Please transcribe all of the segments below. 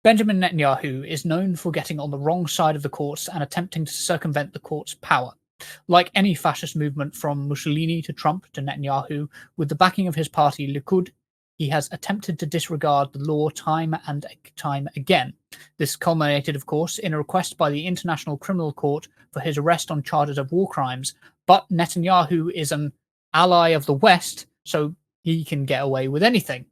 Benjamin Netanyahu is known for getting on the wrong side of the courts and attempting to circumvent the court's power. Like any fascist movement from Mussolini to Trump to Netanyahu, with the backing of his party Likud, he has attempted to disregard the law time and time again. This culminated, of course, in a request by the International Criminal Court for his arrest on charges of war crimes. But Netanyahu is an ally of the West, so he can get away with anything.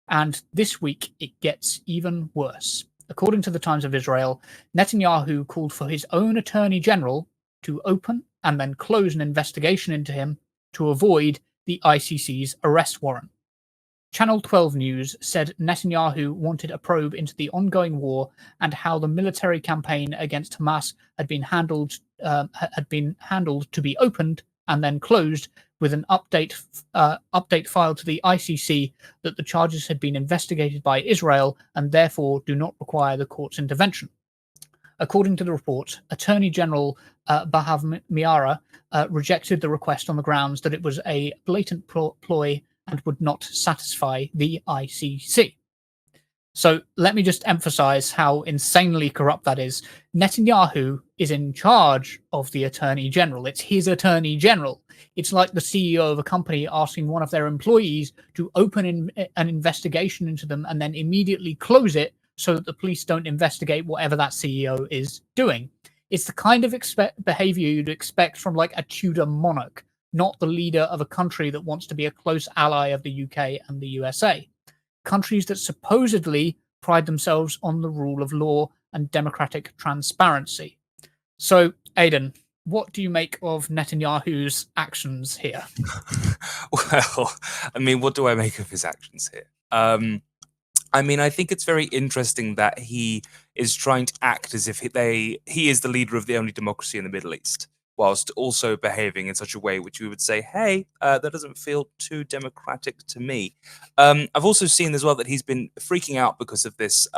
And this week, it gets even worse. According to the Times of Israel, Netanyahu called for his own attorney general to open and then close an investigation into him to avoid the ICC's arrest warrant. Channel 12 News said Netanyahu wanted a probe into the ongoing war and how the military campaign against Hamas had been handled to be opened and then closed, with an update filed to the ICC that the charges had been investigated by Israel and therefore do not require the court's intervention. According to the report, Attorney General Bahav Miara rejected the request on the grounds that it was a blatant ploy and would not satisfy the ICC. So let me just emphasize how insanely corrupt that is. Netanyahu is in charge of the Attorney General. It's his Attorney General. It's like the CEO of a company asking one of their employees to open an investigation into them and then immediately close it so that the police don't investigate whatever that CEO is doing. It's the kind of behavior you'd expect from like a Tudor monarch, not the leader of a country that wants to be a close ally of the UK and the USA. Countries that supposedly pride themselves on the rule of law and democratic transparency. So, Ayden, what do you make of Netanyahu's actions here? Well, I mean, what do I make of his actions here? I mean, I think it's very interesting that he is trying to act as if he is the leader of the only democracy in the Middle East, whilst also behaving in such a way which we would say, hey, that doesn't feel too democratic to me. I've also seen as well that he's been freaking out because of this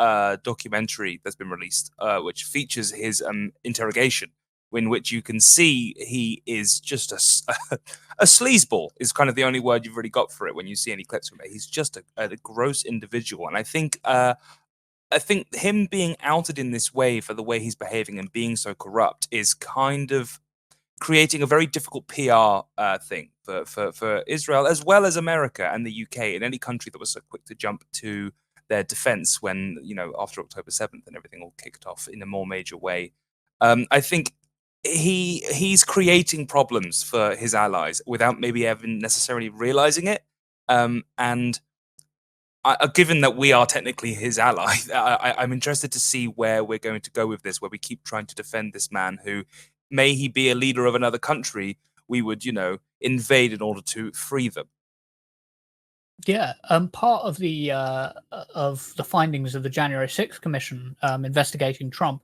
documentary that's been released, which features his interrogation, in which you can see he is just a sleazeball is kind of the only word you've really got for it when you see any clips from it. He's just a gross individual. And I think him being outed in this way for the way he's behaving and being so corrupt is kind of creating a very difficult PR thing for Israel, as well as America and the UK and any country that was so quick to jump to their defense when, after October 7th and everything all kicked off in a more major way. I think he's creating problems for his allies without maybe even necessarily realizing it. And given that we are technically his ally, I'm interested to see where we're going to go with this, where we keep trying to defend this man who, may he be a leader of another country, we would, invade in order to free them. Yeah, part of the findings of the January 6th Commission investigating Trump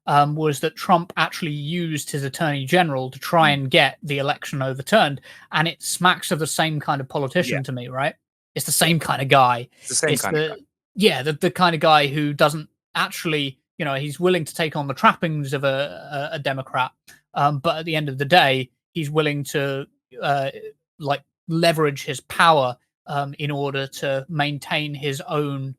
was that Trump actually used his attorney general to try and get the election overturned, and it smacks of the same kind of politician to me, right? It's the same kind of guy. It's the same kind of guy. Yeah, the kind of guy who doesn't actually, he's willing to take on the trappings of a Democrat, but at the end of the day, he's willing to leverage his power in order to maintain his own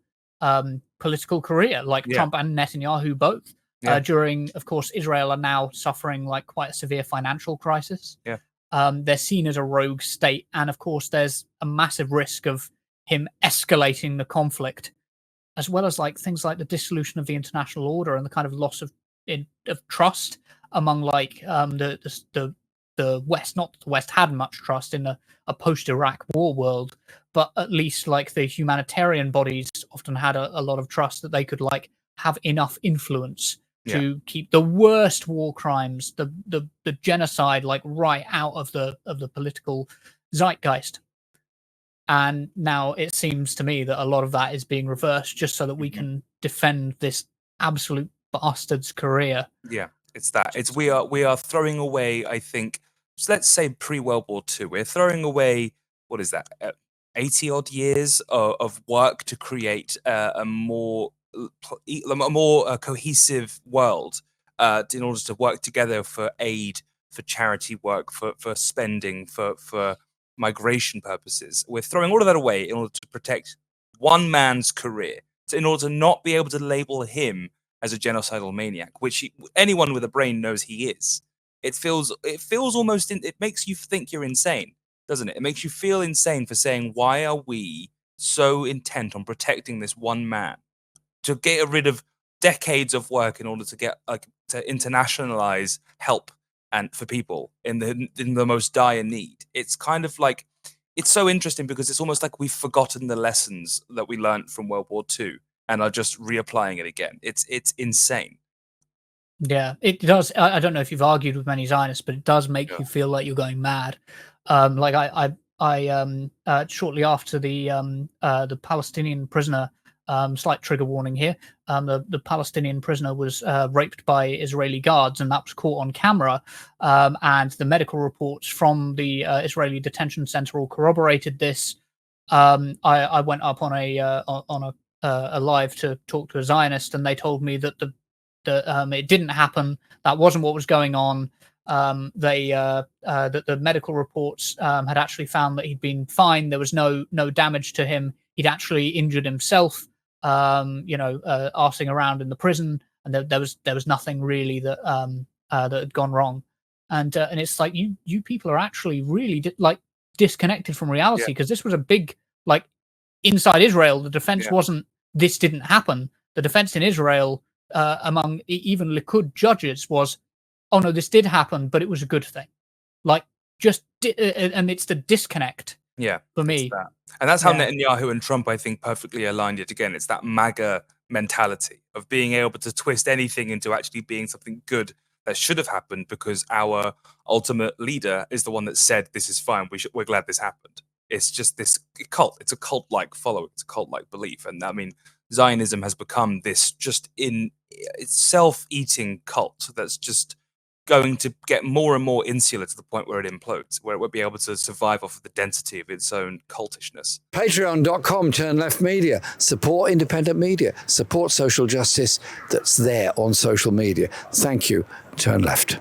political career, like Trump and Netanyahu both. During, of course, Israel are now suffering quite a severe financial crisis. They're seen as a rogue state, and of course, there's a massive risk of him escalating the conflict, as well as things like the dissolution of the international order and the kind of loss of trust among the West. Not that the West had much trust in a post-Iraq war world, but at least the humanitarian bodies often had a lot of trust that they could have enough influence to keep the worst war crimes, the genocide, right out of the political zeitgeist. And now it seems to me that a lot of that is being reversed just so that we can defend this absolute bastard's career. Yeah, it's that. We are throwing away, I think, so let's say pre-World War II, we're throwing away, what is that, 80 odd years of work to create a more cohesive world in order to work together for aid, for charity work, for spending, for migration purposes. We're throwing all of that away in order to protect one man's career. in order to not be able to label him as a genocidal maniac, which anyone with a brain knows he is. It feels almost, it makes you think you're insane, doesn't it? It makes you feel insane for saying, why are we so intent on protecting this one man? To get rid of decades of work in order to get to internationalize help and for people in the most dire need. It's kind of like, it's so interesting because it's almost like we've forgotten the lessons that we learned from World War II and are just reapplying it again. It's insane. Yeah, it does. I don't know if you've argued with many Zionists, but it does make you feel like you're going mad. Like shortly after the Palestinian prisoner, slight trigger warning here, the Palestinian prisoner was raped by Israeli guards, and that was caught on camera. And the medical reports from the Israeli detention center all corroborated this. I went up on a live to talk to a Zionist, and they told me that it didn't happen. That wasn't what was going on. That the medical reports had actually found that he'd been fine. There was no damage to him. He'd actually injured himself, arsing around in the prison, and there was nothing really that had gone wrong. And it's like you people are actually really disconnected from reality, because this was a big, like, inside Israel. The defense wasn't this didn't happen. The defense in Israel, among even Likud judges, was, oh no, this did happen, but it was a good thing. Like, and it's the disconnect. For me, and that's how Netanyahu and Trump, I think, perfectly aligned it again. It's that MAGA mentality of being able to twist anything into actually being something good that should have happened, because our ultimate leader is the one that said this is fine. We're glad this happened. It's just this cult. It's a cult-like following. It's a cult-like belief, and I mean, Zionism has become this just self-eating cult that's just going to get more and more insular to the point where it implodes, where it won't be able to survive off of the density of its own cultishness. Patreon.com, Turn Left Media. Support independent media. Support social justice that's there on social media. Thank you, Turn Left.